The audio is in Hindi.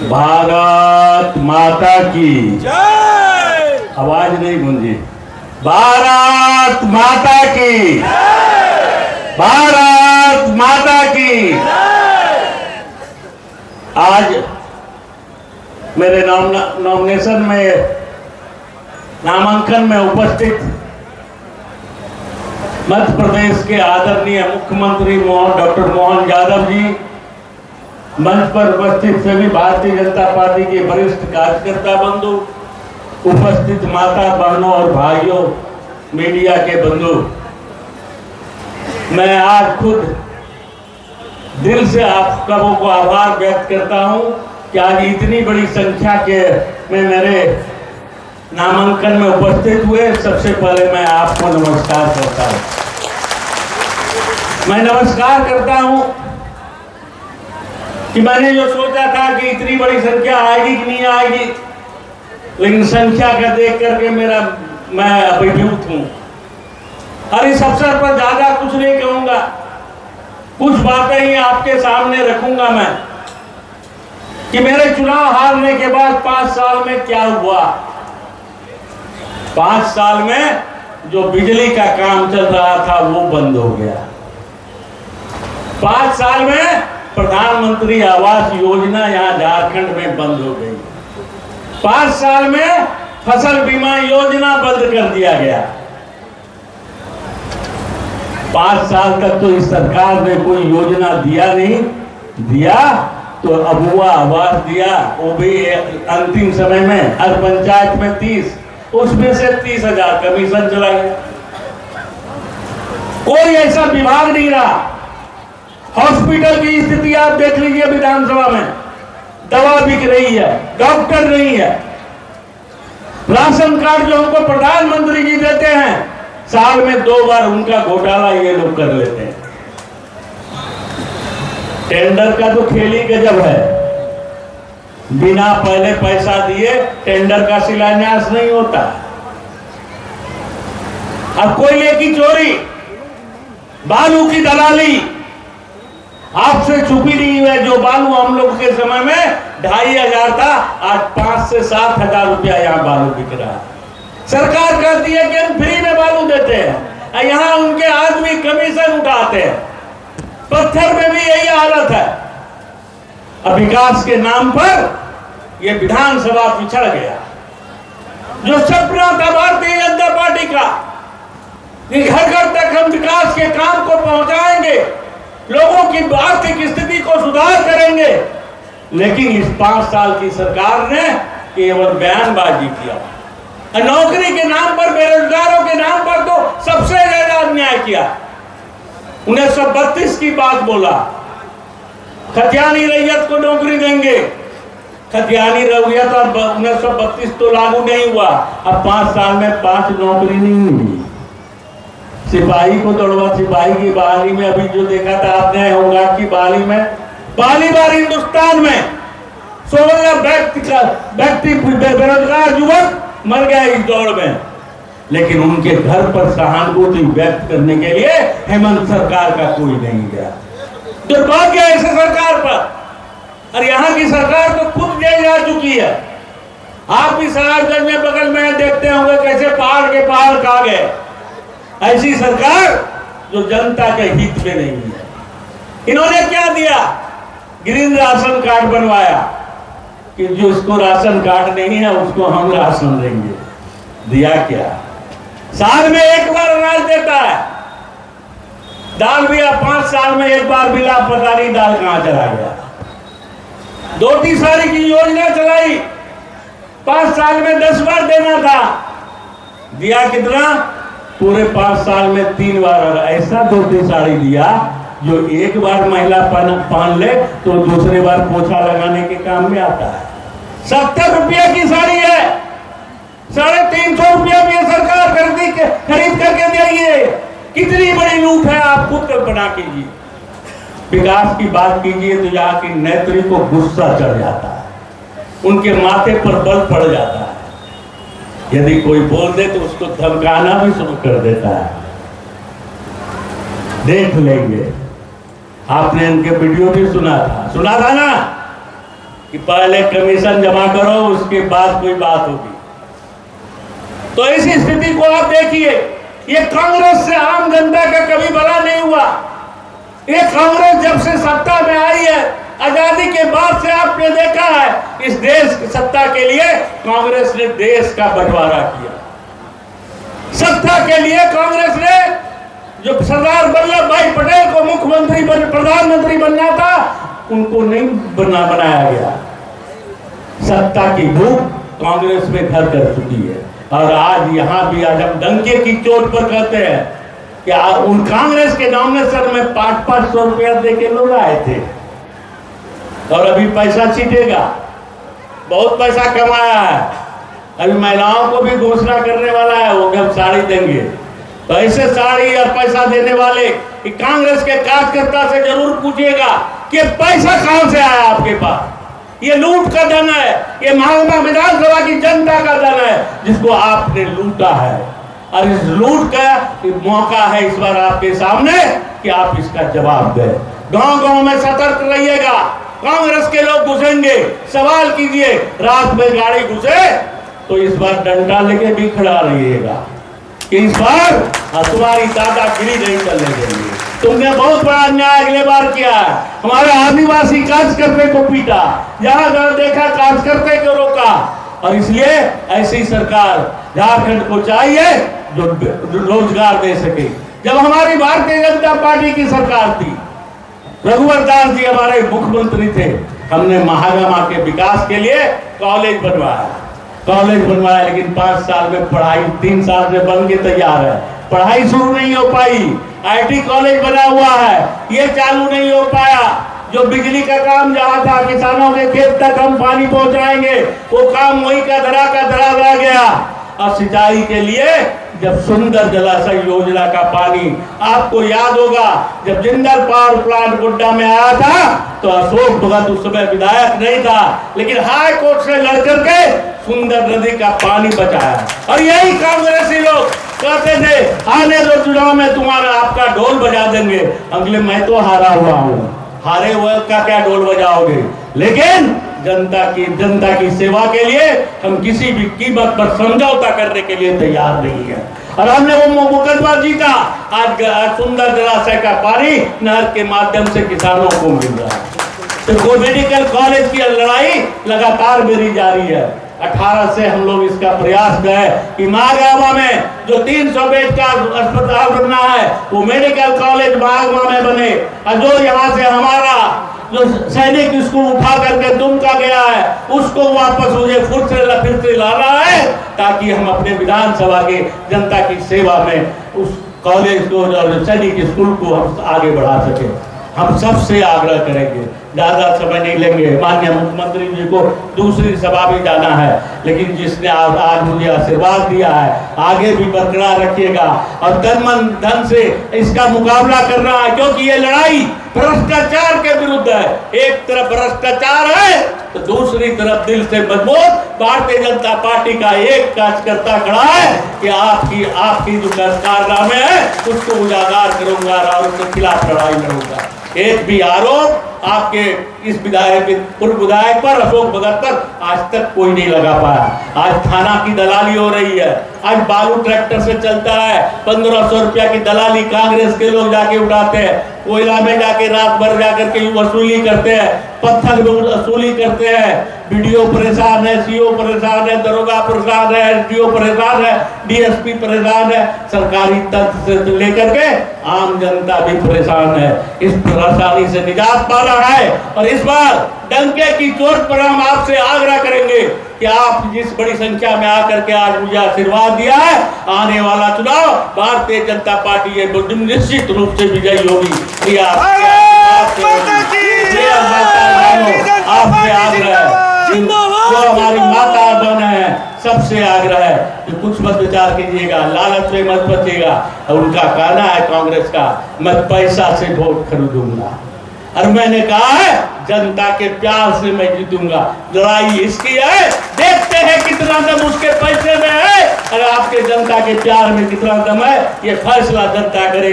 भारत माता की जय। आवाज नहीं गूंजी। भारत माता की, भारत माता की। आज मेरे नॉमिनेशन में, नामांकन में उपस्थित मध्य प्रदेश के आदरणीय मुख्यमंत्री डॉक्टर मोहन यादव जी, मंच पर उपस्थित सभी भारतीय जनता पार्टी के वरिष्ठ कार्यकर्ता बंधु, उपस्थित माता बहनों और भाइयों, मीडिया के बंधु, मैं आज खुद दिल से आप सबों को आभार व्यक्त करता हूं कि आज इतनी बड़ी संख्या के में मेरे नामांकन में उपस्थित हुए। सबसे पहले मैं आपको नमस्कार करता हूं। मैं नमस्कार करता हूं कि मैंने जो सोचा था कि इतनी बड़ी संख्या आएगी कि नहीं आएगी, लेकिन संख्या का देख करके मैं अभिभूत हूं। और इस अवसर पर ज्यादा कुछ नहीं कहूंगा, कुछ बातें ही आपके सामने रखूंगा मैं कि मेरे चुनाव हारने के बाद 5 साल में क्या हुआ। 5 साल में जो बिजली का काम चल रहा था वो बंद हो गया। 5 साल में प्रधानमंत्री आवास योजना यहां झारखंड में बंद हो गई। 5 साल में फसल बीमा योजना बंद कर दिया गया। 5 साल तक तो इस सरकार ने कोई योजना दिया नहीं, दिया तो अबुआ आवास दिया, वो भी अंतिम समय में, हर पंचायत में 30, उसमें से 30,000 कमीशन चला गया। कोई ऐसा विभाग नहीं रहा। हॉस्पिटल की स्थिति आप देख लीजिए, विधानसभा में दवा बिक रही है, डॉक्टर नहीं है। राशन कार्ड जो हमको प्रधानमंत्री जी देते हैं, साल में 2 बार उनका घोटाला ये लोग कर लेते हैं। टेंडर का तो खेल ही गजब है। बिना पहले पैसा दिए टेंडर का शिलान्यास नहीं होता। अब कोयले की चोरी, बालू की दलाली आपसे छुपी नहीं है। जो बालू हम लोग के समय में 2,500 था, आज 5 से 7,000 रुपया यहाँ बालू बिक रहा है। सरकार कहती है कि हम फ्री में बालू देते हैं, यहाँ उनके आदमी कमीशन उठाते हैं। पत्थर में भी यही हालत है। अब विकास के नाम पर यह विधानसभा पिछड़ गया। जो सपना था भारतीय जनता पार्टी का, घर घर तक हम विकास के काम को पहुंचाएंगे, लोगों की आर्थिक स्थिति को सुधार करेंगे, लेकिन इस 5 साल की सरकार ने केवल बयानबाजी किया। नौकरी के नाम पर, बेरोजगारों के नाम पर तो सबसे ज्यादा अन्याय किया। 1932 की बात बोला, खतियानी रैयत को नौकरी देंगे। खतियानी रैयत और 1932 तो लागू नहीं हुआ। अब 5 साल में 5 नौकरी नहीं हुई। सिपाही को दौड़वा, सिपाही की बहाली में अभी जो देखा था आपने, होमगार्ड की बहाली में, पहली बार हिंदुस्तान में 16 व्यक्ति बेरोजगार युवक मर गए इस दौड़ में। लेकिन उनके घर पर सहानुभूति व्यक्त करने के लिए हेमंत सरकार का कोई नहीं गया। दुर्भाग्य है ऐसे सरकार पर। और यहाँ की सरकार तो खुद जेल जा चुकी है। आप भी सरारगंज में बगल में देखते होंगे कैसे पहाड़ के पहाड़ खा गए। ऐसी सरकार जो जनता के हित में नहीं है। इन्होंने क्या दिया? ग्रीन राशन कार्ड बनवाया कि जिसको राशन कार्ड नहीं है उसको हम राशन देंगे। दिया क्या? साल में 1 बार अनाज देता है। दाल भी अब 5 साल में 1 बार मिला, पता नहीं दाल कहां चला गया। धोती साड़ी की योजना चलाई, 5 साल में 10 बार देना था। दिया कितना? पूरे 5 साल में 3 बार ऐसा धोती साड़ी दिया जो एक बार महिला पहन ले तो दूसरे बार पोछा लगाने के काम में आता है। 70 रुपया की साड़ी है, 350 रुपया में सरकार खरीद करके देगी। कितनी बड़ी लूट है, आप खुद कल्पना कीजिए। विकास की बात कीजिए तो यहाँ की नेत्री को गुस्सा चढ़ जाता है, उनके माथे पर बल पड़ जाता है। यदि कोई बोल दे तो उसको धमकाना भी शुरू कर देता है। देख लेंगे, आपने इनके वीडियो भी सुना था ना कि पहले कमीशन जमा करो उसके बाद कोई बात होगी। तो इस स्थिति को आप देखिए, ये कांग्रेस से आम जनता का कभी भला नहीं हुआ। ये कांग्रेस जब से सत्ता में आई है, आजादी के बाद से आपने देखा है, इस देश की सत्ता के लिए कांग्रेस ने देश का बंटवारा किया। सत्ता के लिए कांग्रेस ने जो सरदार वल्लभ भाई पटेल को मुख्यमंत्री प्रधानमंत्री बनना था, उनको नहीं बनाया गया। सत्ता की भूख कांग्रेस में घर कर चुकी है। और आज यहाँ भी आज हम डंके की चोट पर कहते हैं कि उन कांग्रेस के नॉमिनेशन में 500 रुपया दे के लोग आए थे और अभी पैसा छीटेगा। बहुत पैसा कमाया है, अभी महिलाओं को भी घोषणा करने वाला है वो हम साड़ी देंगे। तो ऐसे साड़ी और पैसा देने वाले कि कांग्रेस के कार्यकर्ता से जरूर पूछिएगा कि पैसा कहां से आया आपके पास। ये लूट का धन है, ये महात्मा विधानसभा की जनता का धन है जिसको आपने लूटा है। और इस लूट का मौका है इस बार आपके सामने कि आप इसका जवाब दें। गांव-गांव में सतर्क रहिएगा, कांग्रेस के लोग घुसेंगे, सवाल कीजिए। रात में गाड़ी घुसे तो इस बार डंडा लेके भी खड़ा रहिएगा कि इस बार तुम्हारी दादागिरी नहीं चलने देंगे। तुमने बहुत बड़ा अन्याय अगले बार किया है, हमारे आदिवासी कार्यकर्ता को पीटा, जहां जहां देखा कार्यकर्ता को रोका। और इसलिए ऐसी सरकार झारखंड को चाहिए जो रोजगार दे सके। जब हमारी भारतीय जनता पार्टी की सरकार थी, रघुवर दास जी हमारे मुख्यमंत्री थे, हमने महागामा के विकास के लिए कॉलेज बनवाया, लेकिन 5 साल में पढ़ाई 3 साल से बन के तैयार है, पढ़ाई शुरू नहीं हो पाई। आईटी कॉलेज बना हुआ है, ये चालू नहीं हो पाया। जो बिजली का काम जहाँ था, किसानों के खेत तक हम पानी पहुंचाएंगे, वो काम वही का धरा रह गया। और सिंचाई के लिए जब सुंदर जलाशय योजना का पानी, आपको याद होगा जब जिंदल पावर प्लांट गोड्डा में आया था तो अशोक भगत उस समय विधायक नहीं था, लेकिन हाई कोर्ट से लड़ करके सुंदर नदी का पानी बचाया। और यही कांग्रेसी लोग कहते थे आने दो चुनाव में तुम्हारा आपका ढोल बजा देंगे। अगले मैं तो हारा हुआ हूँ, हारे हुए का क्या ढोल बजाओगे। लेकिन जनता की सेवा के लिए हम किसी भी कीमत पर समझौता करने के लिए तैयार नहीं है। और हमने वो मुकदमा जीता। आज सुंदर जलाशय का पानी नहर के माध्यम से किसानों को मिल रहा है। तो मेडिकल कॉलेज की लड़ाई लगातार मेरी जारी है। 18 से हम लोग इसका प्रयास गए कि महागामा में जो 300 बेड का अस्पताल बनना है वो मेडिकल कॉलेज महागामा में बने। और जो यहाँ से हमारा जो सैनिक स्कूल उठा करके दुमका गया है उसको वापस मुझे फिर से लाना है, ताकि हम अपने विधानसभा के जनता की सेवा में उस कॉलेज को और सैनिक स्कूल को हम आगे बढ़ा सके। हम सबसे आग्रह करेंगे, ज्यादा समय नहीं लेंगे। माननीय मुख्यमंत्री जी को दूसरी सभा भी जाना है, लेकिन जिसने आज मुझे आशीर्वाद दिया है आगे भी बरकरार रखिएगा और तन मन धन से इसका मुकाबला करना है, क्योंकि ये लड़ाई भ्रष्टाचार के विरुद्ध है। एक तरफ भ्रष्टाचार है तो दूसरी तरफ दिल से मजबूत भारतीय जनता पार्टी का एक कार्यकर्ता खड़ा है कि आपकी जो कारनामे है उसको उजागर करूंगा और उसके खिलाफ लड़ाई लड़ूंगा। एक भी आरोप आपके इस पूर्व विधायक पर अशोक भगत पर आज तक कोई नहीं लगा पाया। आज थाना की दलाली हो रही है, आज बालू ट्रैक्टर से चलता है, 1500 रुपया की दलाली कांग्रेस के लोग जाके उठाते हैं, कोयला में जाके रात भर जाकर के वसूली करते हैं, पत्थर में वसूली करते हैं। बीडीओ परेशान है, सीओ परेशान है, दरोगा परेशान है, एसडीओ परेशान है, डीएसपी परेशान है, सरकारी तंत्र से लेकर के आम जनता भी परेशान है। इस परेशानी से निजात पाना है और इस बार डंके की चोट पर हम आपसे आग्रह करेंगे कि आप जिस बड़ी संख्या में आकर के आज मुझे आशीर्वाद दिया है, आने वाला चुनाव भारतीय जनता पार्टी ये निश्चित रूप से विजयी होगी। आपसे आग्रह है, जो हमारी माता बहन है सबसे आग्रह है कि कुछ मत विचार कीजिएगा, लालच में मत बचिएगा। उनका कहना है कांग्रेस का, मैं पैसा से वोट खरीदूंगा और मैंने कहा है जनता के प्यार से मैं जीतूंगा। लड़ाई इसकी है, देखते हैं कितना दम उसके पैसे में है और आपके जनता के प्यार में कितना दम है, ये फैसला जनता करेगी।